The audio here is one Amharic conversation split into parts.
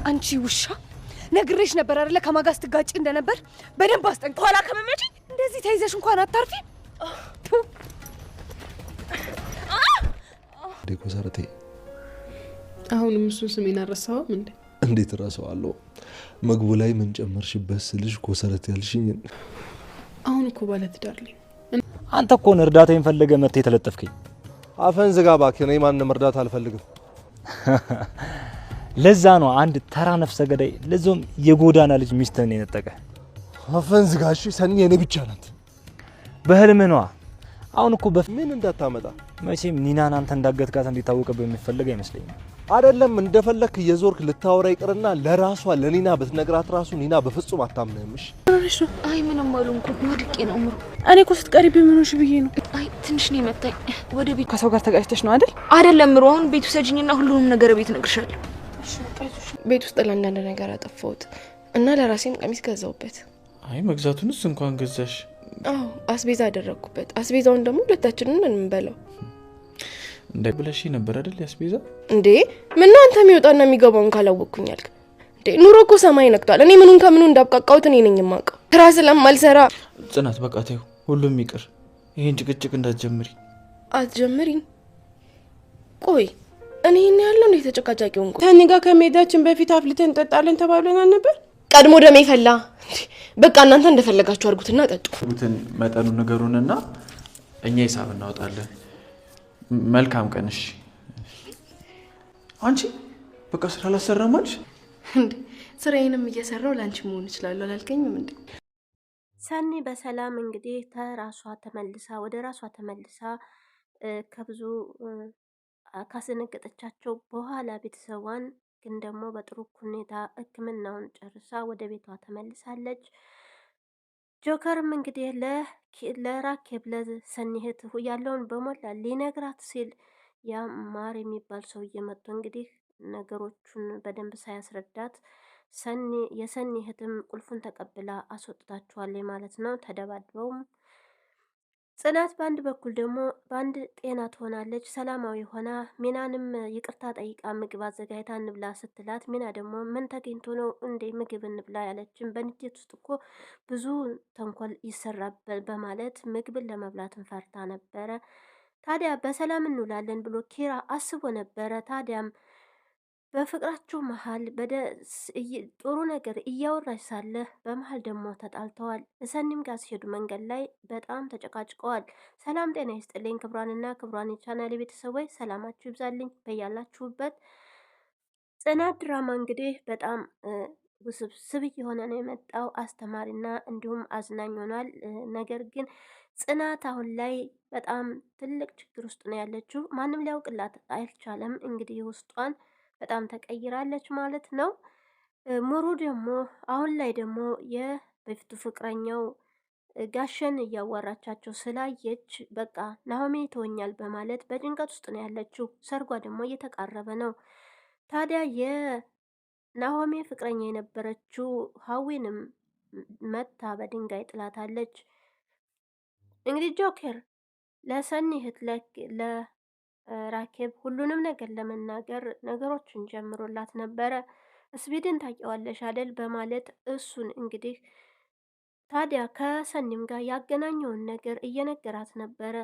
አንቺ ውሻ ነግሬሽ ነበር አይደለ? ከማጋስ ትጋጭ እንደነበር በደንብ አስጠንቅቄ ኋላ ከመመጪ እንደዚህ ተይዘሽ እንኳን አታርፊ። ኮሰረቴ አሁንም እሱን ስሜን አረሳውም እንዴ? እንዴት እረሳዋለሁ? ምግቡ ላይ ምን ጨመርሽበት ስልሽ ኮሰረት ያልሽኝ። አሁን እኮ ባለትዳር ነኝ። አንተ እኮ ነው እርዳታዬን ፈልገ መጥተህ የተለጠፍከኝ። አፈን ዝጋ እባክህ። እኔ ማንንም እርዳታ አልፈልግም። ለዛ ነው አንድ ተራ ነፍሰ ገዳይ ለዞም የጎዳና ልጅ ሚስትህን የነጠቀ። አፈን ዝጋ እሺ። ሰኒ የኔ ብቻ ናት። በህልምህ ነዋ። አሁን እኮ ምን እንዳታመጣ መቼም ኒናን አንተ እንዳገትካት እንዲታወቅብህ የሚፈልግ አይመስለኝም። አይደለም እንደፈለክ የዞርክ ልታወራ ይቅርና ለራሷ ለኒና ብትነግራት ራሱ ኒና በፍጹም አታምነህምሽ። አይ ምንም አልሆንኩም፣ ወድቄ ነው ምሩ። እኔ እኮ ስትቀሪብ ምን ሆነሽ ብዬ ነው። አይ ትንሽ ነው የመታኝ። ወደ ቤት ከሰው ጋር ተጋጭተሽ ነው አይደል? አይደለም ምሩ፣ አሁን ቤቱ ሰጂኝና ሁሉንም ነገር ቤት ነግርሻለሁ። ቤት ውስጥ ለአንዳንድ ነገር አጠፋሁት እና ለራሴም ቀሚስ ገዛውበት። አይ መግዛቱንስ እንኳን ገዛሽ? አዎ አስቤዛ አደረኩበት። አስቤዛውን ደግሞ ሁለታችንን ምን እንበላው እንደ ብለሽ ነበር አይደል? ያስቤዛ እንዴ ምን ነው አንተ የሚወጣና የሚገባውን ካላወቅኩኝ አልክ እንዴ? ኑሮ እኮ ሰማይ ነክቷል። እኔ ምኑን ከምኑ እንዳብቃቃውት እኔ ነኝ የማውቀው። ስራ ስለማልሰራ ጽናት በቃ ተይው፣ ሁሉም ይቅር። ይሄን ጭቅጭቅ እንዳትጀምሪ። አትጀምሪኝ። ቆይ እኔ ያለው እንዴ ተጨቃጫቂው እንኳን ከኔ ጋር ከመሄዳችን በፊት አፍልተን እንጠጣለን ተባብለን ነበር። ቀድሞ ደሜ ፈላ። በቃ እናንተ እንደፈለጋችሁ አድርጉትና ጠጡ። ሩትን መጠኑ ነገሩንና እኛ ሂሳብ እናወጣለን። መልካም ቀንሽ። አንቺ በቃ ስራ አላሰራም አልሽ እንዴ? ስራዬንም እየሰራው ላንቺ መሆን ይችላል አላልከኝም እንዴ? ሰኒ በሰላም እንግዲህ ወደ ራሷ ተመልሳ ከብዙ ካስነገጠቻቸው በኋላ ቤተሰቧን ግን ደግሞ በጥሩ ሁኔታ ሕክምናውን ጨርሳ ወደ ቤቷ ተመልሳለች። ጆከርም እንግዲህ ለራኬብ ለሰኒ እህት ያለውን በሞላ ሊነግራት ሲል ያ ማር የሚባል ሰው እየመጡ እንግዲህ ነገሮቹን በደንብ ሳያስረዳት የሰኒ እህትም ቁልፉን ተቀብላ አስወጥታችኋለች ማለት ነው። ተደባድበውም ጽናት በአንድ በኩል ደግሞ በአንድ ጤና ትሆናለች። ሰላማዊ ሆና ሚናንም ይቅርታ ጠይቃ ምግብ አዘጋጅታ እንብላ ስትላት ሚና ደግሞ ምን ተገኝቶ ነው እንዴ ምግብ እንብላ ያለችን? በንዴት ውስጥ እኮ ብዙ ተንኮል ይሰራል በማለት ምግብን ለመብላትን ፈርታ ነበረ። ታዲያ በሰላም እንውላለን ብሎ ኪራ አስቦ ነበረ። ታዲያም በፍቅራቸው መሀል ጥሩ ነገር እያወራች ሳለ በመሀል ደግሞ ተጣልተዋል። ሰኒም ጋር ሲሄዱ መንገድ ላይ በጣም ተጨቃጭቀዋል። ሰላም ጤና ይስጥልኝ ክብሯንና ክብሯን የቻናል ቤተሰቦች ሰላማችሁ ይብዛልኝ በያላችሁበት። ጽናት ድራማ እንግዲህ በጣም ውስብስብ የሆነ ነው የመጣው። አስተማሪና እንዲሁም አዝናኝ ሆኗል። ነገር ግን ጽናት አሁን ላይ በጣም ትልቅ ችግር ውስጥ ነው ያለችው። ማንም ሊያውቅላት አልቻለም። እንግዲህ ውስጧን በጣም ተቀይራለች ማለት ነው። ሙሩ ደግሞ አሁን ላይ ደግሞ የበፊቱ ፍቅረኛው ጋሸን እያዋራቻቸው ስላየች በቃ ናሆሜ ይተወኛል በማለት በጭንቀት ውስጥ ነው ያለችው። ሰርጓ ደግሞ እየተቃረበ ነው። ታዲያ የናሆሜ ፍቅረኛ የነበረችው ሀዊንም መታ በድንጋይ ጥላታለች። እንግዲህ ጆከር ለሰኒ እህት ራኬብ ሁሉንም ነገር ለመናገር ነገሮችን ጀምሮላት ነበረ። ስፒድን ታውቂዋለሽ አደል በማለት እሱን እንግዲህ ታዲያ ከሰኒም ጋር ያገናኘውን ነገር እየነገራት ነበረ።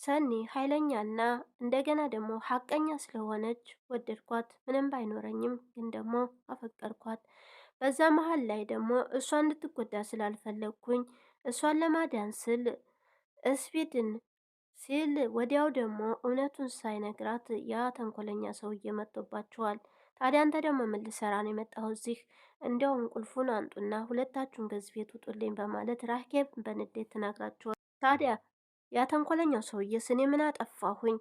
ሰኒ ኃይለኛና እንደገና ደግሞ ሀቀኛ ስለሆነች ወደድኳት፣ ምንም ባይኖረኝም ግን ደግሞ አፈቀርኳት። በዛ መሀል ላይ ደግሞ እሷ እንድትጎዳ ስላልፈለግኩኝ እሷን ለማዳን ስል ስፒድን ሲል ወዲያው ደግሞ እውነቱን ሳይነግራት ያ ተንኮለኛ ሰውዬ መጥቶባቸዋል። ታዲያ አንተ ደግሞ ምን ልሰራ ነው የመጣሁ እዚህ? እንዲያውም ቁልፉን አንጡና ሁለታችሁን ከዚህ ቤት ውጡልኝ በማለት ራኬብ በንዴት ትናግራቸዋል። ታዲያ ያ ተንኮለኛው ሰውዬ እኔ ምን አጠፋሁኝ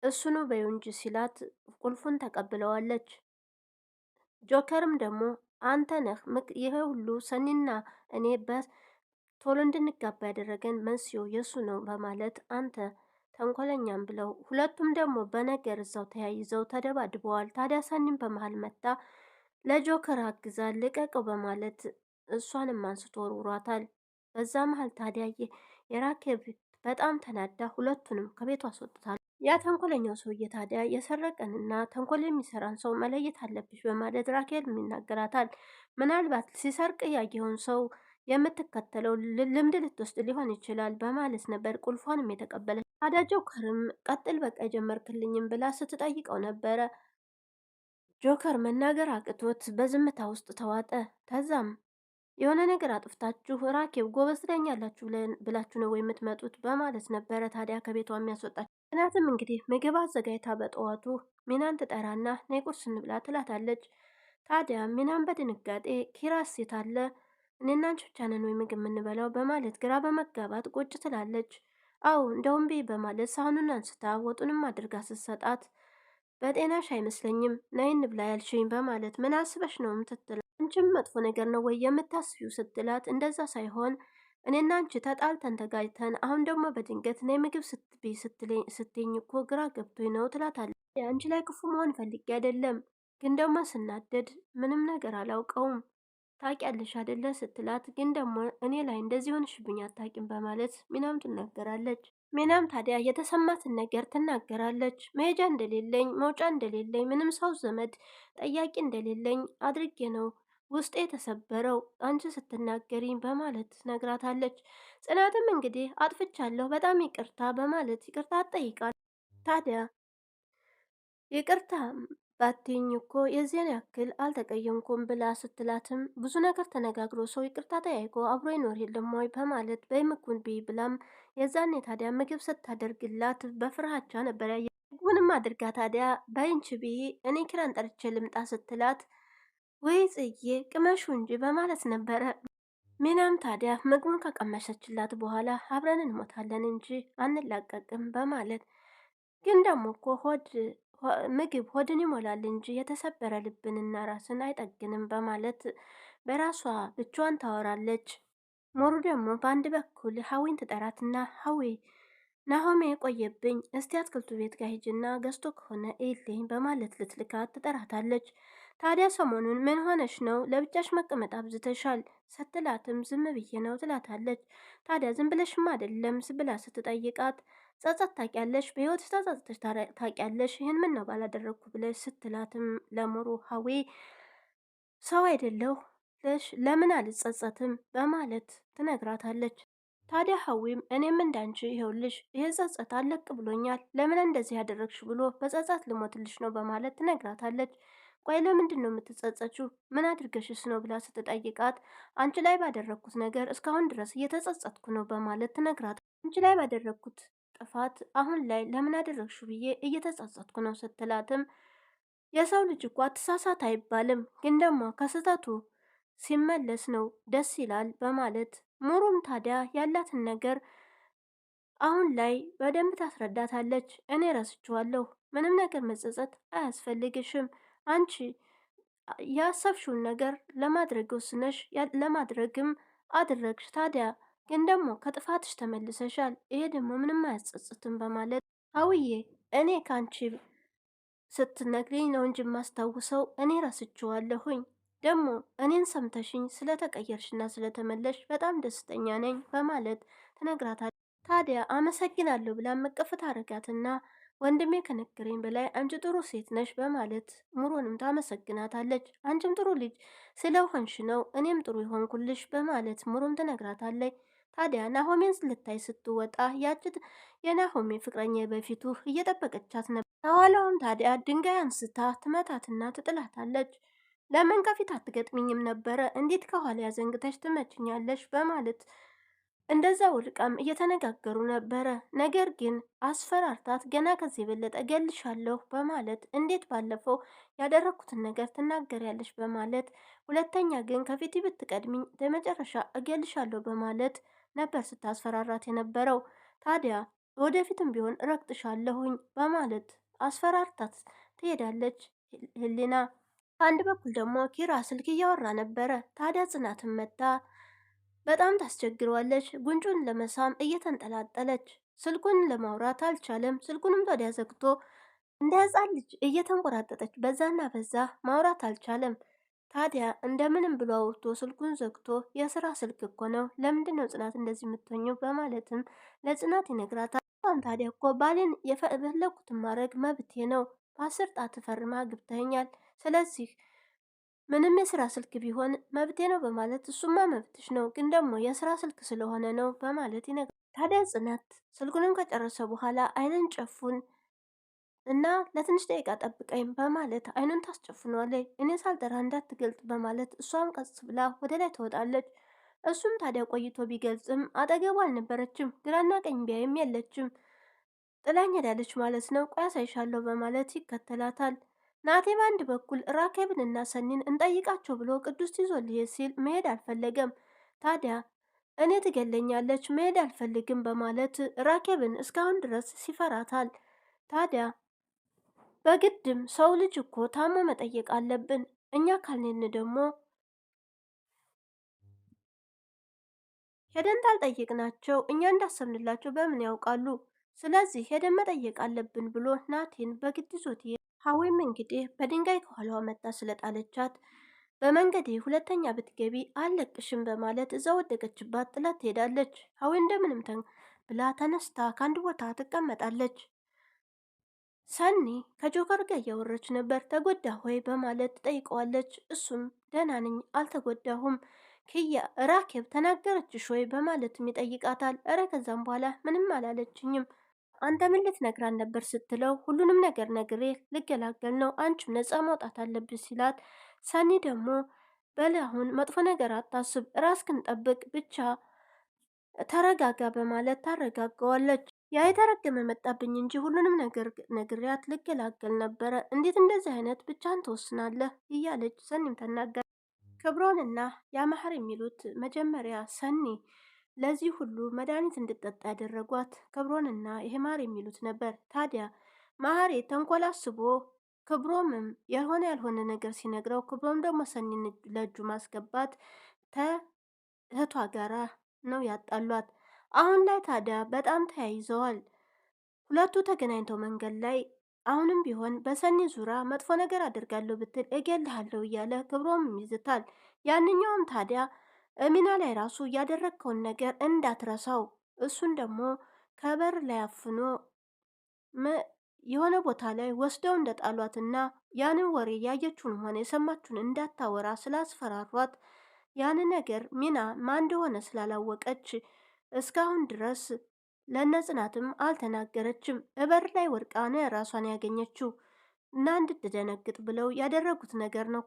እሱኑ በይው እንጂ ሲላት ቁልፉን ተቀብለዋለች። ጆከርም ደግሞ አንተ ነህ ይሄ ሁሉ ሰኒና እኔ ቶሎ እንድንጋባ ያደረገን መንስኤው የሱ ነው በማለት አንተ ተንኮለኛም ብለው ሁለቱም ደግሞ በነገር እዛው ተያይዘው ተደባድበዋል። ታዲያ ሰኒም በመሀል መጣ ለጆከር አግዛ ልቀቀው በማለት እሷንም አንስቶ ወርውሯታል። በዛ መሀል ታዲያ የራኬብ በጣም ተናዳ ሁለቱንም ከቤቱ አስወጥታለች። ያ ተንኮለኛው ሰውዬ ታዲያ የሰረቀንና ተንኮል የሚሰራን ሰው መለየት አለብሽ በማለት ራኬል ይናገራታል። ምናልባት ሲሰርቅ ያየውን ሰው የምትከተለው ልምድ ልትወስድ ሊሆን ይችላል በማለት ነበር ቁልፏንም የተቀበለች። ታዲያ ጆከርም ቀጥል በቃ የጀመርክልኝም ብላ ስትጠይቀው ነበረ። ጆከር መናገር አቅቶት በዝምታ ውስጥ ተዋጠ። ከዛም የሆነ ነገር አጥፍታችሁ ራኬብ ጎበዝ ትለኛላችሁ ብላችሁ ነው የምትመጡት በማለት ነበረ ታዲያ ከቤቷ የሚያስወጣች። ጽናትም እንግዲህ ምግብ አዘጋጅታ በጠዋቱ ሚናን ትጠራና ነይ ቁርስ እንብላ ትላታለች። ታዲያ ሚናን በድንጋጤ ኪራስ ሴት አለ እኔና አንቺ ብቻ ነን ወይ ምግብ የምንበላው በማለት ግራ በመጋባት ቁጭ ትላለች። አዎ እንደውም ቤ በማለት ሳህኑን አንስታ ወጡንም አድርጋ ስትሰጣት በጤናሽ አይመስለኝም ነይ እንብላ ያልሽኝ በማለት ምን አስበሽ ነው ምትትል አንቺም መጥፎ ነገር ነው ወይ የምታስቢው ስትላት እንደዛ ሳይሆን እኔና አንቺ ተጣልተን ተጋጅተን አሁን ደግሞ በድንገት ነይ ምግብ ስትብይ ስትኝ እኮ ግራ ገብቶኝ ነው ትላታለች። አንቺ ላይ ክፉ መሆን ፈልጌ አይደለም፣ ግን ደግሞ ስናደድ ምንም ነገር አላውቀውም ታውቂያለሽ አይደለ ስትላት፣ ግን ደግሞ እኔ ላይ እንደዚህ ሆንሽብኝ አታውቂም በማለት ሚናም ትናገራለች። ሚናም ታዲያ የተሰማትን ነገር ትናገራለች። መሄጃ እንደሌለኝ መውጫ እንደሌለኝ ምንም ሰው ዘመድ ጠያቂ እንደሌለኝ አድርጌ ነው ውስጤ የተሰበረው አንቺ ስትናገሪኝ በማለት ነግራታለች። ጽናትም እንግዲህ አጥፍቻለሁ በጣም ይቅርታ በማለት ይቅርታ ትጠይቃለች። ታዲያ ይቅርታ ባትይኝ እኮ የዚያን ያክል አልተቀየምኩም ብላ ስትላትም ብዙ ነገር ተነጋግሮ ሰው ይቅርታ ጠያይቆ አብሮ ይኖር የለም ወይ በማለት በይምኩን ብይ ብላም የዛኔ ታዲያ ምግብ ስታደርግላት በፍርሃቻ ነበር ያየ። ምግቡንም አድርጋ ታዲያ በይንች ብይ እኔ ኪራን ጠርቼ ልምጣ ስትላት ወይ ጽዬ ቅመሹ እንጂ በማለት ነበረ። ሚናም ታዲያ ምግቡን ከቀመሰችላት በኋላ አብረን እንሞታለን እንጂ አንላቀቅም በማለት ግን ደግሞ እኮ ምግብ ሆድን ይሞላል እንጂ የተሰበረ ልብንና ራስን አይጠግንም በማለት በራሷ ብቻዋን ታወራለች። ሞሩ ደግሞ በአንድ በኩል ሀዊን ትጠራትና ሀዊ ናሆሜ የቆየብኝ እስቲ አትክልቱ ቤት ጋር ሂጂና ገዝቶ ከሆነ ኤልኝ በማለት ልትልካት ትጠራታለች። ታዲያ ሰሞኑን ምን ሆነሽ ነው ለብቻሽ መቀመጥ አብዝተሻል ስትላትም ዝም ብዬ ነው ትላታለች። ታዲያ ዝም ብለሽማ አይደለም ብላ ስትጠይቃት ጸጸት ታውቂያለሽ፣ በህይወት ተጸጽተሽ ታውቂያለሽ፣ ይህን ምን ነው ባላደረግኩ ብለሽ ስትላትም ለሙሩ ሀዊ ሰው አይደለሁ ለምን አልጸጸትም በማለት ትነግራታለች። ታዲያ ሀዊም እኔም እንዳንቺ ይኸውልሽ ይሄ ጸጸት አለቅ ብሎኛል፣ ለምን እንደዚህ ያደረግሽ ብሎ በጸጸት ልሞትልሽ ነው በማለት ትነግራታለች። ቆይ ለምንድን ነው የምትጸጸችው? ምን አድርገሽስ ነው ብላ ስትጠይቃት አንቺ ላይ ባደረግኩት ነገር እስካሁን ድረስ እየተጸጸትኩ ነው በማለት ትነግራታለች። አንቺ ላይ ባደረግኩት ጥፋት አሁን ላይ ለምን አደረግሽው ብዬ እየተጸጸትኩ ነው ስትላትም የሰው ልጅ እኮ አትሳሳት አይባልም፣ ግን ደግሞ ከስህተቱ ሲመለስ ነው ደስ ይላል በማለት ሙሩም ታዲያ ያላትን ነገር አሁን ላይ በደንብ ታስረዳታለች። እኔ ረስችዋለሁ፣ ምንም ነገር መጸጸት አያስፈልግሽም፣ አንቺ ያሰብሽውን ነገር ለማድረግ ወስነሽ ለማድረግም አድረግሽ። ታዲያ ግን ደግሞ ከጥፋትሽ ተመልሰሻል፣ ይሄ ደግሞ ምንም አያጸጽትም በማለት ሀውዬ እኔ ከአንቺ ስትነግሪኝ ነው እንጂ የማስታውሰው እኔ ረስችዋለሁኝ። ደግሞ እኔን ሰምተሽኝ ስለተቀየርሽና ስለተመለሽ በጣም ደስተኛ ነኝ በማለት ትነግራታለች። ታዲያ አመሰግናለሁ ብላ መቀፍ ታረጋትና ወንድሜ ከነገረኝ በላይ አንቺ ጥሩ ሴት ነሽ በማለት ሙሩንም ታመሰግናታለች። አንቺም ጥሩ ልጅ ስለሆንሽ ነው እኔም ጥሩ የሆንኩልሽ በማለት ሙሩም ትነግራታለች። ታዲያ ናሆሜን ልታይ ስትወጣ ያችት የናሆሜ ፍቅረኛ በፊቱ እየጠበቀቻት ነበር። ከኋላውም ታዲያ ድንጋይ አንስታ ትመታትና ትጥላታለች። ለምን ከፊት አትገጥሚኝም ነበረ? እንዴት ከኋላ ያዘንግተሽ ትመችኛለሽ? በማለት እንደዛ ውልቃም እየተነጋገሩ ነበረ። ነገር ግን አስፈራርታት ገና ከዚህ የበለጠ እገልሻለሁ በማለት እንዴት ባለፈው ያደረግኩትን ነገር ትናገሪያለሽ በማለት ሁለተኛ ግን ከፊት ብትቀድሚኝ በመጨረሻ እገልሻለሁ በማለት ነበር ስታስፈራራት የነበረው። ታዲያ ወደፊትም ቢሆን ረግጥሻለሁኝ በማለት አስፈራርታት ትሄዳለች ህሊና። በአንድ በኩል ደግሞ ኪራ ስልክ እያወራ ነበረ። ታዲያ ጽናትን መታ በጣም ታስቸግረዋለች። ጉንጩን ለመሳም እየተንጠላጠለች ስልኩን ለማውራት አልቻለም። ስልኩንም ወዲያ ዘግቶ እንደ ህፃን ልጅ እየተንቆራጠጠች በዛና በዛ ማውራት አልቻለም። ታዲያ እንደምንም ብሎ አውርቶ ስልኩን ዘግቶ የስራ ስልክ እኮ ነው፣ ለምንድን ነው ጽናት እንደዚህ የምትሆኘው? በማለትም ለጽናት ይነግራታል። ታዲያ እኮ ባሌን የፈለኩትን ማድረግ መብቴ ነው፣ በ10 ጣት ፈርማ ግብተኛል። ስለዚህ ምንም የስራ ስልክ ቢሆን መብቴ ነው በማለት እሱማ መብትሽ ነው፣ ግን ደግሞ የስራ ስልክ ስለሆነ ነው በማለት ይነግራል። ታዲያ ጽናት ስልኩንም ከጨረሰ በኋላ አይንን ጨፉን እና ለትንሽ ደቂቃ ጠብቀኝ በማለት አይኑን ታስጨፍኗለች። እኔ ሳልጠራ እንዳትገልጥ በማለት እሷም ቀስ ብላ ወደ ላይ ትወጣለች። እሱም ታዲያ ቆይቶ ቢገልጽም አጠገቡ አልነበረችም። ግራና ቀኝ ቢያይም የለችም። ጥላኝ ሄዳለች ማለት ነው። ቆይ አሳይሻለሁ በማለት ይከተላታል። ናቴ በአንድ በኩል ራኬብንና ሰኒን እንጠይቃቸው ብሎ ቅዱስ ይዞ ሊሄድ ሲል መሄድ አልፈለገም። ታዲያ እኔ ትገለኛለች መሄድ አልፈልግም በማለት ራኬብን እስካሁን ድረስ ሲፈራታል። ታዲያ በግድም ሰው ልጅ እኮ ታሞ መጠየቅ አለብን፣ እኛ ካልኔን ደግሞ ሄደን ታልጠየቅናቸው እኛ እንዳሰብንላቸው በምን ያውቃሉ? ስለዚህ ሄደን መጠየቅ አለብን ብሎ ናቴን በግድ ይዞት ሀዊም እንግዲህ በድንጋይ ከኋላዋ መጣ ስለጣለቻት በመንገዴ ሁለተኛ ብትገቢ አልለቅሽም በማለት እዛ ወደቀችባት ጥላት ትሄዳለች። ሀዊ እንደምንም ብላ ተነስታ ከአንድ ቦታ ትቀመጣለች። ሰኒ ከጆከር ጋር እያወረች ነበር። ተጎዳ ሆይ በማለት ትጠይቀዋለች። እሱም ደህና ነኝ አልተጎዳሁም፣ ክያ ራኬብ ተናገረችሽ ወይ በማለትም ይጠይቃታል። እረ ከዛም በኋላ ምንም አላለችኝም፣ አንተ ምን ልትነግራን ነበር ስትለው ሁሉንም ነገር ነግሬ ልገላገል ነው፣ አንቺም ነፃ መውጣት አለብሽ ሲላት፣ ሰኒ ደግሞ በል አሁን መጥፎ ነገር አታስብ፣ ራስክን ጠብቅ፣ ብቻ ተረጋጋ በማለት ታረጋገዋለች። ያ የተረገመ መጣብኝ እንጂ ሁሉንም ነገር ነግሪያት ልገላገል ነበረ፣ እንዴት እንደዚህ አይነት ብቻን ትወስናለህ? እያለች ሰኒም ተናገር። ክብሮንና ያማህር የሚሉት መጀመሪያ ሰኒ ለዚህ ሁሉ መድኃኒት እንድጠጣ ያደረጓት ክብሮንና ይሄ ማር የሚሉት ነበር። ታዲያ ማህሬ ተንኮል አስቦ ክብሮምም ያልሆነ ነገር ሲነግረው ክብሮም ደግሞ ሰኒን ለእጁ ማስገባት ከእህቷ ጋራ ነው ያጣሏት። አሁን ላይ ታዲያ በጣም ተያይዘዋል። ሁለቱ ተገናኝተው መንገድ ላይ አሁንም ቢሆን በሰኒ ዙራ መጥፎ ነገር አድርጋለሁ ብትል እገልሃለሁ እያለ ክብሮም ይዝታል። ያንኛውም ታዲያ ሚና ላይ ራሱ ያደረግከውን ነገር እንዳትረሳው፣ እሱን ደግሞ ከበር ላይ አፍኖ የሆነ ቦታ ላይ ወስደው እንደጣሏትና ያንን ወሬ ያየችውን ሆነ የሰማችውን እንዳታወራ ስላስፈራሯት ያን ነገር ሚና ማን እንደሆነ ስላላወቀች እስካሁን ድረስ ለነጽናትም አልተናገረችም። እበር ላይ ወድቃ ነው ራሷን ያገኘችው እና እንድትደነግጥ ብለው ያደረጉት ነገር ነው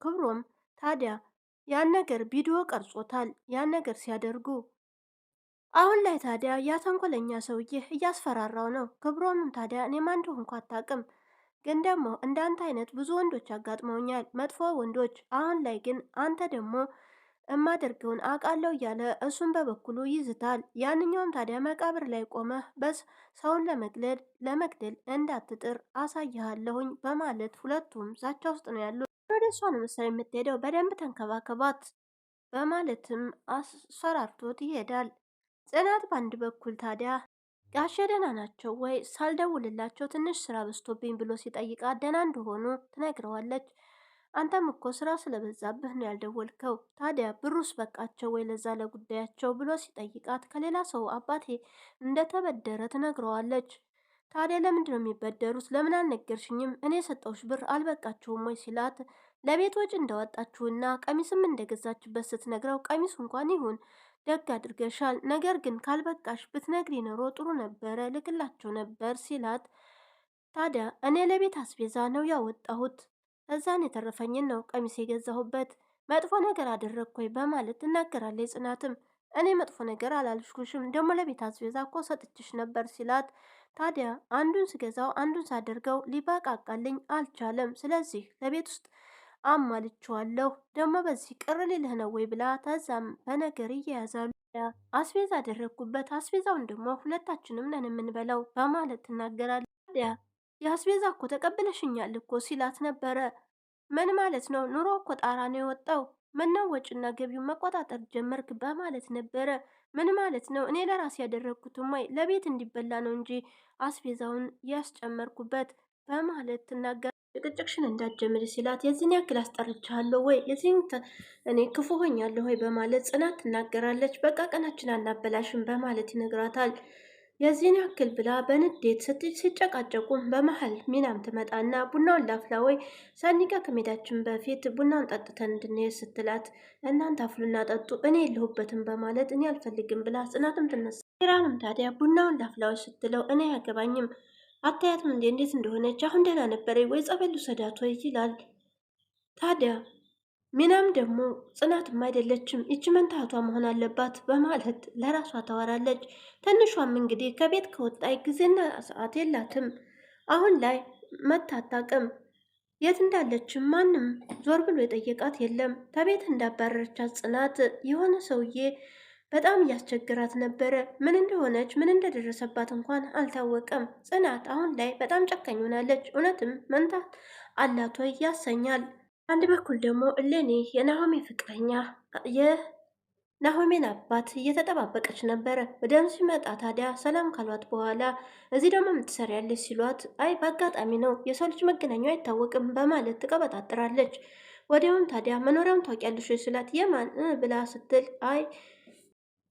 ክብሮም ታዲያ ያን ነገር ቪዲዮ ቀርጾታል። ያን ነገር ሲያደርጉ አሁን ላይ ታዲያ ያ ተንኮለኛ ሰውዬ እያስፈራራው ነው። ክብሮምም ታዲያ እኔማ እንደሆንኩ አታውቅም፣ ግን ደግሞ እንዳንተ አይነት ብዙ ወንዶች አጋጥመውኛል፣ መጥፎ ወንዶች። አሁን ላይ ግን አንተ ደግሞ እማደርገውን አውቃለሁ እያለ እሱን በበኩሉ ይዝታል። ያንኛውም ታዲያ መቃብር ላይ ቆመህ በስ ሰውን ለመግደል እንዳትጥር አሳይሃለሁኝ በማለት ሁለቱም ዛቻ ውስጥ ነው ያሉት። ወደ እሷ ነው መሰለኝ የምትሄደው፣ በደንብ ተንከባከባት በማለትም አስፈራርቶት ይሄዳል። ጽናት በአንድ በኩል ታዲያ ጋሼ ደህና ናቸው ወይ ሳልደውልላቸው ትንሽ ስራ በዝቶብኝ ብሎ ሲጠይቃት ደህና እንደሆኑ ትነግረዋለች። አንተም እኮ ስራ ስለበዛብህ ነው ያልደወልከው፣ ታዲያ ብሩስ በቃቸው ወይ ለዛ ለጉዳያቸው ብሎ ሲጠይቃት ከሌላ ሰው አባቴ እንደተበደረ ትነግረዋለች። ታዲያ ለምንድን ነው የሚበደሩት? ለምን አልነገርሽኝም? እኔ የሰጠውሽ ብር አልበቃችሁም ወይ ሲላት ለቤት ወጪ እንዳወጣችሁና ቀሚስም እንደገዛችበት ስትነግረው ቀሚሱ እንኳን ይሁን ደግ አድርገሻል፣ ነገር ግን ካልበቃሽ ብትነግሪ ኖሮ ጥሩ ነበረ፣ ልክላቸው ነበር ሲላት ታዲያ እኔ ለቤት አስቤዛ ነው ያወጣሁት፣ እዛን የተረፈኝን ነው ቀሚስ የገዛሁበት፣ መጥፎ ነገር አደረግኩኝ በማለት ትናገራለች። ጽናትም እኔ መጥፎ ነገር አላልሽኩሽም፣ ደግሞ ለቤት አስቤዛ እኮ ሰጥችሽ ነበር ሲላት ታዲያ አንዱን ስገዛው አንዱን ሳደርገው ሊበቃቃልኝ አልቻለም፣ ስለዚህ ለቤት ውስጥ አሟልቼዋለሁ፣ ደግሞ በዚህ ቅር ሊልህ ነው ወይ ብላ ተዛም በነገር እየያዛሉ። አስቤዛ አደረግኩበት፣ አስቤዛውን ደግሞ ሁለታችንም ነን የምንበላው በማለት ትናገራለች። ታዲያ የአስቤዛ እኮ ተቀብለሽኛል እኮ ሲላት ነበረ። ምን ማለት ነው? ኑሮ እኮ ጣራ ነው የወጣው፣ ምነው ወጪና ገቢውን መቆጣጠር ጀመርክ በማለት ነበረ። ምን ማለት ነው? እኔ ለራሴ ያደረግኩትም ወይ ለቤት እንዲበላ ነው እንጂ አስቤዛውን ያስጨመርኩበት በማለት ትናገር ጭቅጭቅሽን እንዳትጀምሪ ሲላት የዚህን ያክል አስጠርቻለሁ ወይ የዚህን እኔ ክፉ ሆኛለሁ ወይ በማለት ጽናት ትናገራለች። በቃ ቀናችን አናበላሽም በማለት ይነግራታል። የዚህን ያክል ብላ በንዴት ሲጨቃጨቁም በመሀል ሚናም ትመጣና ቡናውን ላፍላ ወይ ሰኒ ጋር ከመሄዳችን በፊት ቡናውን ጠጥተን እንድንሄድ ስትላት እናንተ አፍሉና ጠጡ እኔ የለሁበትም በማለት እኔ አልፈልግም ብላ ጽናትም ትነሳ። ኪራንም ታዲያ ቡናውን ላፍላዎች ስትለው እኔ አያገባኝም አታያትም እንዴ እንዴት እንደሆነች አሁን ደህና ነበረ ወይ ጸበሉ ሰዳት ወይ ይላል። ታዲያ ሚናም ደግሞ ጽናትም አይደለችም ይች መንታቷ መሆን አለባት በማለት ለራሷ ታወራለች። ትንሿም እንግዲህ ከቤት ከወጣይ ጊዜና ሰዓት የላትም። አሁን ላይ መታጣቅም የት እንዳለችም ማንም ዞር ብሎ የጠየቃት የለም። ከቤት እንዳባረረቻት ጽናት የሆነ ሰውዬ በጣም እያስቸግራት ነበረ። ምን እንደሆነች ምን እንደደረሰባት እንኳን አልታወቀም። ጽናት አሁን ላይ በጣም ጨካኝ ሆናለች። እውነትም መንታት አላት ወይ ያሰኛል። አንድ በኩል ደግሞ እሌኒ የናሆሜ ፍቅረኛ የናሆሜን አባት እየተጠባበቀች ነበረ። ወደም ሲመጣ ታዲያ ሰላም ካሏት በኋላ እዚህ ደግሞ የምትሰሪያለች ሲሏት አይ በአጋጣሚ ነው የሰው ልጅ መገናኛው አይታወቅም በማለት ትቀበጣጥራለች። ወዲያውም ታዲያ መኖሪያውን ታውቂያለሽ ሲላት የማን ብላ ስትል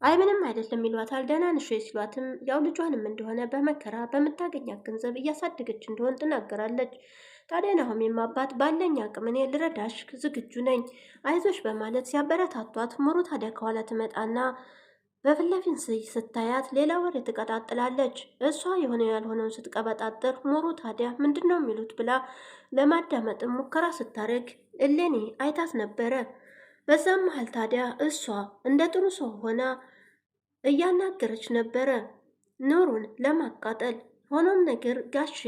አይ ምንም አይደለም ይሏታል። ደህና ነሽ ሲሏትም ያው ልጇንም እንደሆነ በመከራ በምታገኛት ገንዘብ እያሳደገች እንደሆን ትናገራለች። ታዲያ ናሆሜም አባት ባለኝ አቅም እኔ ልረዳሽ ዝግጁ ነኝ አይዞሽ በማለት ሲያበረታቷት ሙሩ ታዲያ ከኋላ ትመጣና በፊት ለፊት ስታያት ሌላ ወሬ ትቀጣጥላለች። እሷ የሆነ ያልሆነውን ስትቀበጣጥር ሙሩ ታዲያ ምንድን ነው የሚሉት ብላ ለማዳመጥም ሙከራ ስታደርግ እሌኒ አይታት ነበረ። በዛም መሀል ታዲያ እሷ እንደ ጥሩ ሰው ሆና እያናገረች ነበረ ኑሩን ለማቃጠል። ሆኖም ነገር ጋሼ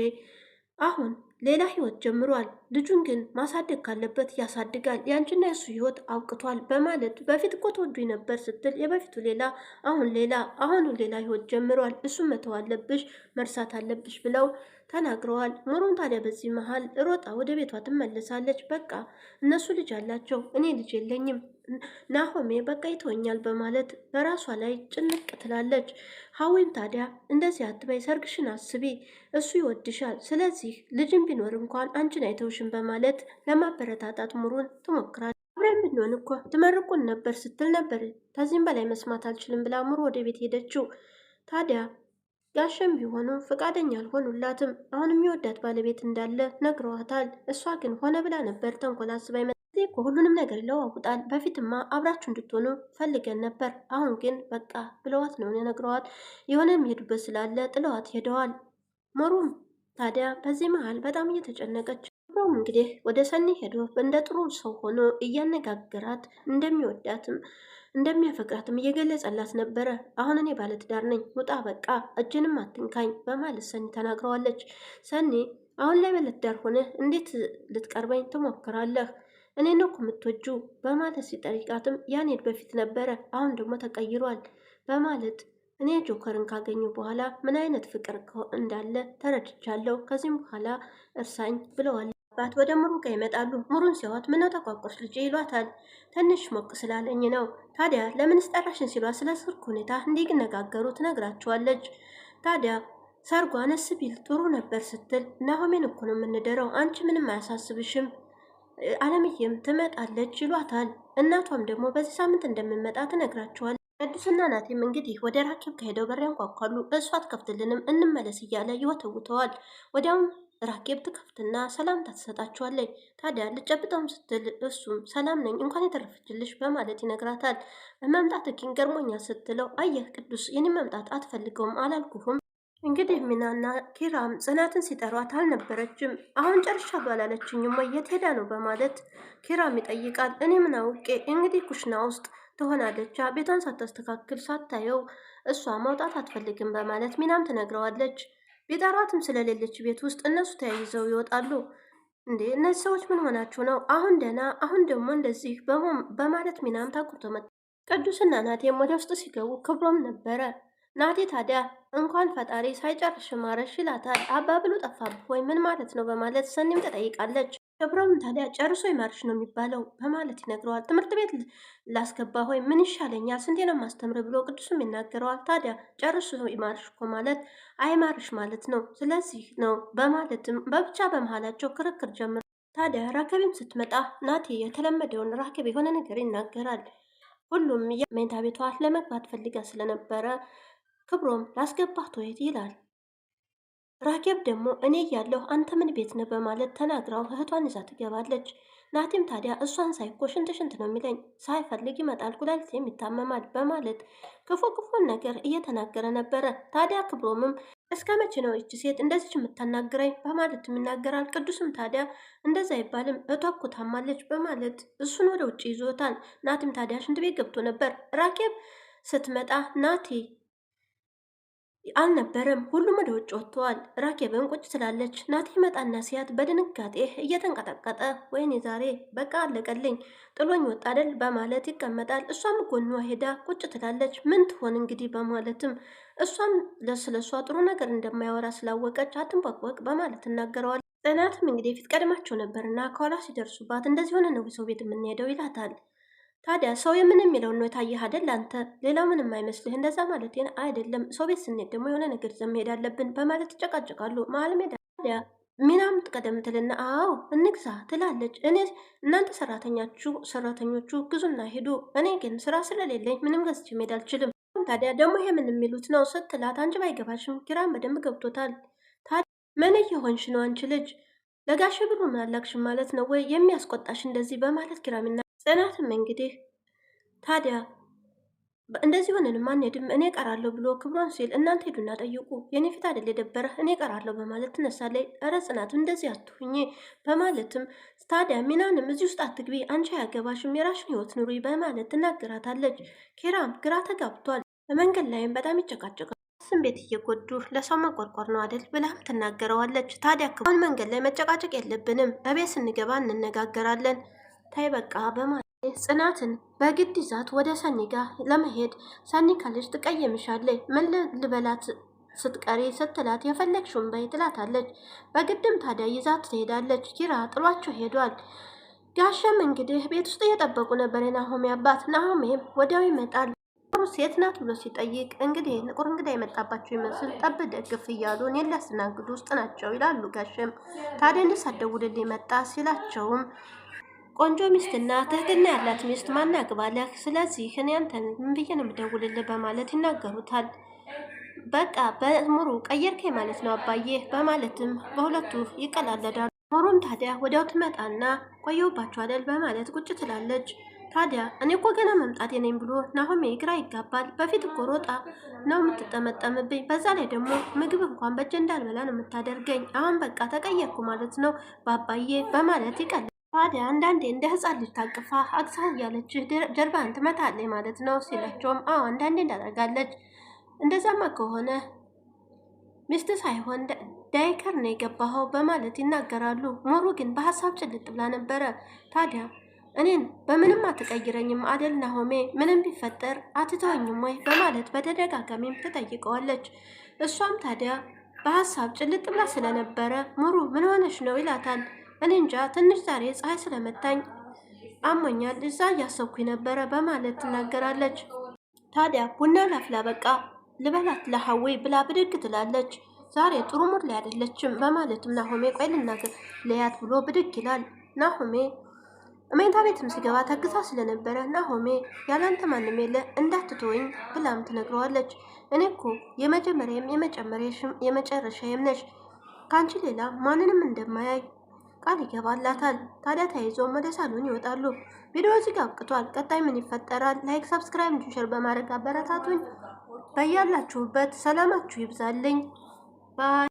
አሁን ሌላ ህይወት ጀምሯል፣ ልጁን ግን ማሳደግ ካለበት ያሳድጋል፣ ያንቺና የሱ ህይወት አውቅቷል በማለት በፊት እኮ ተወዱኝ ነበር ስትል የበፊቱ ሌላ አሁን ሌላ አሁኑ ሌላ ህይወት ጀምሯል፣ እሱም መተው አለብሽ መርሳት አለብሽ ብለው ተናግረዋል። ሙሩን ታዲያ በዚህ መሀል ሮጣ ወደ ቤቷ ትመለሳለች። በቃ እነሱ ልጅ አላቸው እኔ ልጅ የለኝም ናሆሜ በቃ ይተወኛል በማለት በራሷ ላይ ጭንቅ ትላለች። ሀዊም ታዲያ እንደዚህ አትበይ፣ ሰርግሽን አስቢ፣ እሱ ይወድሻል፣ ስለዚህ ልጅም ቢኖር እንኳን አንቺን አይተውሽም በማለት ለማበረታታት ሙሩን ትሞክራለች። አብረን ብንሆን እኮ ትመርቁን ነበር ስትል ነበር። ከዚህም በላይ መስማት አልችልም ብላ ሙሩ ወደ ቤት ሄደችው። ታዲያ ጋሸም ቢሆኑ ፈቃደኛ አልሆኑላትም። አሁን የሚወዳት ባለቤት እንዳለ ነግረዋታል። እሷ ግን ሆነ ብላ ነበር ተንኮል አስባ እኮ ሁሉንም ነገር ይለዋውጣል። በፊትማ አብራችሁ እንድትሆኑ ፈልገን ነበር፣ አሁን ግን በቃ ብለዋት ነው ነግረዋት የሆነ የሚሄዱበት ስላለ ጥለዋት ሄደዋል። ሙሩም ታዲያ በዚህ መሀል በጣም እየተጨነቀች ብሎም እንግዲህ ወደ ሰኒ ሄዶ እንደ ጥሩ ሰው ሆኖ እያነጋገራት እንደሚወዳትም እንደሚያፈቅራትም እየገለጸላት ነበረ። አሁን እኔ ባለትዳር ነኝ፣ ውጣ በቃ እጅንም አትንካኝ በማለት ሰኒ ተናግረዋለች። ሰኒ አሁን ላይ ባለትዳር ሆነ እንዴት ልትቀርበኝ ትሞክራለህ? እኔ ነው እኮ የምትወጁ በማለት ሲጠይቃትም ያኔድ በፊት ነበረ አሁን ደግሞ ተቀይሯል በማለት እኔ ጆከርን ካገኙ በኋላ ምን አይነት ፍቅር እንዳለ ተረድቻለሁ። ከዚህም በኋላ እርሳኝ ብለዋል። አባት ወደ ሙሩ ጋር ይመጣሉ። ሙሩን ሲያዋት ምነው ተቋቆሽ ልጅ ይሏታል። ትንሽ ሞቅ ስላለኝ ነው። ታዲያ ለምን ስጠራሽን ሲሏት ስለ ሰርግ ሁኔታ እንዲነጋገሩ ትነግራቸዋለች። ታዲያ ሰርጓ አነስ ቢል ጥሩ ነበር ስትል ናሆሜን እኮ ነው የምንደረው፣ አንቺ ምንም አያሳስብሽም አለምዬም ትመጣለች ይሏታል። እናቷም ደግሞ በዚህ ሳምንት እንደምንመጣ ትነግራቸዋል። ቅዱስና ናቴም እንግዲህ ወደ ራኬብ ከሄደው በር ያንኳኳሉ። እሷ አትከፍትልንም እንመለስ እያለ ይወተውተዋል። ወዲያውም ራኬብ ትከፍትና ሰላምታ ትሰጣቸዋለች። ታዲያ ልጨብጠውም ስትል እሱም ሰላም ነኝ እንኳን የተረፈችልሽ በማለት ይነግራታል። መምጣት ግን ገርሞኛል ስትለው አየህ ቅዱስ የኔ መምጣት አትፈልገውም አላልኩህም? እንግዲህ ሚናና ኪራም ጽናትን ሲጠሯት አልነበረችም። አሁን ጨርሻለሁ አላለችኝም ወይ የት ሄዳ ነው በማለት ኪራም ይጠይቃል። እኔ ምን አውቄ እንግዲህ ኩሽና ውስጥ ትሆናለች፣ ቤቷን ሳታስተካክል ሳታየው እሷ መውጣት አትፈልግም በማለት ሚናም ትነግረዋለች። ቢጠሯትም ስለሌለች ቤት ውስጥ እነሱ ተያይዘው ይወጣሉ። እንዴ እነዚህ ሰዎች ምን ሆናችሁ ነው? አሁን ደህና አሁን ደግሞ እንደዚህ በማለት ሚናም ታቁቶ መጣ። ቅዱስና ናቴም ወደ ውስጥ ሲገቡ ክብሮም ነበረ። ናቴ ታዲያ እንኳን ፈጣሪ ሳይጨርሽ ማረሽ ይላታል። አባብሉ ጠፋብህ ወይ ምን ማለት ነው በማለት ሰኒም ትጠይቃለች። ክብሮም ታዲያ ጨርሶ ይማርሽ ነው የሚባለው በማለት ይነግረዋል። ትምህርት ቤት ላስገባ ሆይ ምን ይሻለኛል ስንቴ ነው ማስተምር ብሎ ቅዱስም ይናገረዋል። ታዲያ ጨርሶ ይማርሽ እኮ ማለት አይማርሽ ማለት ነው፣ ስለዚህ ነው በማለትም በብቻ በመሃላቸው ክርክር ጀምረ። ታዲያ ራከቤም ስትመጣ ናቲ የተለመደውን ራከብ የሆነ ነገር ይናገራል። ሁሉም የመኝታ ቤቷ ለመግባት ፈልጋ ስለነበረ ክብሮም ላስገባት ወይ ይላል። ራኬብ ደግሞ እኔ እያለሁ አንተ ምን ቤት ነህ በማለት ተናግራው እህቷን ይዛ ትገባለች። ናቲም ታዲያ እሷን ሳይኮ ሽንት ሽንት ነው የሚለኝ፣ ሳይፈልግ ይመጣል፣ ኩላሊቴም ይታመማል በማለት ክፉን ነገር እየተናገረ ነበረ። ታዲያ ክብሮምም እስከ መቼ ነው ይቺ ሴት እንደዚች የምታናግረኝ በማለት ይናገራል። ቅዱስም ታዲያ እንደዛ አይባልም እህቷ እኮ ታማለች በማለት እሱን ወደ ውጭ ይዞታል። ናቲም ታዲያ ሽንት ቤት ገብቶ ነበር። ራኬብ ስትመጣ ናቲ አልነበረም፣ ሁሉም ወደ ውጭ ወጥተዋል። ራኬብም ቁጭ ትላለች። ናቲ መጣና ሲያት በድንጋጤ እየተንቀጠቀጠ ወይኔ ዛሬ በቃ አለቀልኝ ጥሎኝ ወጣ አይደል በማለት ይቀመጣል። እሷም ጎኗ ሄዳ ቁጭ ትላለች። ምን ትሆን እንግዲህ በማለትም እሷም ለስለሷ ጥሩ ነገር እንደማያወራ ስላወቀች አትንቧቅቧቅ በማለት ትናገረዋል። ጽናትም እንግዲህ ፊት ቀድማቸው ነበርና ከኋላ ሲደርሱባት እንደዚህ ሆነ ነው ሰው ቤት የምንሄደው ይላታል። ታዲያ ሰው የምን የሚለውን ነው የታየህ አይደል አንተ? ሌላው ምንም አይመስልህ? እንደዛ ማለት አይደለም። ሰው ቤት ስንሄድ ደግሞ የሆነ ነገር ይዘን መሄድ አለብን በማለት ይጨቃጨቃሉ። መሀል ሜዳ ታዲያ ሚናም ቀደም ትልና አዎ እንግዛ ትላለች። እኔ እናንተ ሰራተኞቹ ግዙና ሄዱ፣ እኔ ግን ስራ ስለሌለኝ ምንም ገዝቼ መሄድ አልችልም። ታዲያ ደግሞ ይሄ ምን የሚሉት ነው ስትላት፣ አንቺ ባይገባሽም ኪራም በደንብ ገብቶታል። ታዲያ ምን እየሆንሽ ነው አንቺ ልጅ? ለጋሽ ብሩ ምን አላክሽም ማለት ነው ወይ የሚያስቆጣሽ እንደዚህ በማለት ኪራሚና ጽናትም እንግዲህ ታዲያ እንደዚህ ሆነን አንሄድም እኔ ቀራለሁ ብሎ ክብሯን ሲል እናንተ ሄዱና ጠይቁ የኔ ፊት አይደል የደበረ እኔ ቀራለሁ በማለት ትነሳለች። ኧረ ጽናትም እንደዚህ አትሁኝ በማለትም ታዲያ ሚናንም እዚህ ውስጥ አትግቢ አንቺ አያገባሽም የራሽን ህይወት ኑሪ በማለት ትናገራታለች። ኪራም ግራ ተጋብቷል። በመንገድ ላይም በጣም ይጨቃጨቃል። ስም ቤት እየጎዱ ለሰው መቆርቆር ነው አይደል ብላም ትናገረዋለች። ታዲያ ክብሯን መንገድ ላይ መጨቃጨቅ የለብንም እቤት ስንገባ እንነጋገራለን ታይ በቃ በማለት ጽናትን በግድ ይዛት ወደ ሰኒ ጋር ለመሄድ ሰኒ ካለች ትቀየምሻለች ምን ልበላት ስትቀሪ ስትላት የፈለግሽውን በይ ትላታለች። በግድም ታዲያ ይዛት ትሄዳለች። ኪራ ጥሏቸው ሄዷል። ጋሸም እንግዲህ ቤት ውስጥ እየጠበቁ ነበር የናሆሜ አባት። ናሆሜም ወዲያው ይመጣል። ሴት ናት ብሎ ሲጠይቅ እንግዲህ ንቁር እንግዳ የመጣባቸው ይመስል ጠብ ደግፍ እያሉ እኔን ሊያስተናግዱ ውስጥ ናቸው ይላሉ። ጋሸም ታዲያ እንድሳደውልልኝ መጣ ሲላቸውም ቆንጆ ሚስትና ትህትና ያላት ሚስት ማናግባለህ፣ ስለዚህ እኔ አንተን ምን ብዬ ነው የምደውልልህ በማለት ይናገሩታል። በቃ በሙሩ ቀየርከኝ ማለት ነው አባዬ በማለትም በሁለቱ ይቀላለዳሉ። ሙሩም ታዲያ ወዲያው ትመጣና ቆየሁባችሁ አይደል በማለት ቁጭ ትላለች። ታዲያ እኔ እኮ ገና መምጣቴ ነኝ ብሎ ናሆሜ ግራ ይጋባል። በፊት እኮ ሮጣ ነው የምትጠመጠምብኝ፣ በዛ ላይ ደግሞ ምግብ እንኳን በእጄ እንዳልበላ ነው የምታደርገኝ። አሁን በቃ ተቀየርኩ ማለት ነው በአባዬ በማለት ይቀል ታዲያ አንዳንዴ እንደ ህፃን ልጅ ታቅፋ አግሳ እያለች ጀርባን ትመታለች ማለት ነው ሲላቸውም አዎ አንዳንዴ እንዳደርጋለች። እንደዛማ ከሆነ ሚስት ሳይሆን ዳይከር ነው የገባኸው በማለት ይናገራሉ። ሙሩ ግን በሀሳብ ጭልጥ ብላ ነበረ። ታዲያ እኔን በምንም አትቀይረኝም አደል ናሆሜ? ምንም ቢፈጠር አትተወኝም ወይ በማለት በተደጋጋሚም ትጠይቀዋለች። እሷም ታዲያ በሀሳብ ጭልጥ ብላ ስለነበረ ሙሩ ምን ሆነሽ ነው ይላታል። እኔ እንጃ ትንሽ ዛሬ ፀሐይ ስለመታኝ አሞኛል፣ እዛ እያሰብኩኝ ነበረ በማለት ትናገራለች። ታዲያ ቡና ላፍላ በቃ ልበላት ለሐዌ ብላ ብድግ ትላለች። ዛሬ ጥሩ ሙድ ላይ አይደለችም በማለትም ናሆሜ ቆይ ልናገር ለያት ብሎ ብድግ ይላል። ናሆሜ መኝታ ቤትም ሲገባ ተግዛ ስለነበረ ናሆሜ ያላንተ ማንም የለ እንዳትተወኝ ብላም ትነግረዋለች። እኔ እኮ የመጨረሻዬም ነሽ ከአንቺ ሌላ ማንንም እንደማያይ ቃል ይገባላታል። ታዲያ ተያይዘውም ወደ ሳሎን ይወጣሉ። ቪዲዮ እዚህ ጋር አብቅቷል። ቀጣይ ምን ይፈጠራል? ላይክ፣ ሰብስክራይብ፣ ሼር በማድረግ አበረታቱኝ። በያላችሁበት ሰላማችሁ ይብዛልኝ። ባይ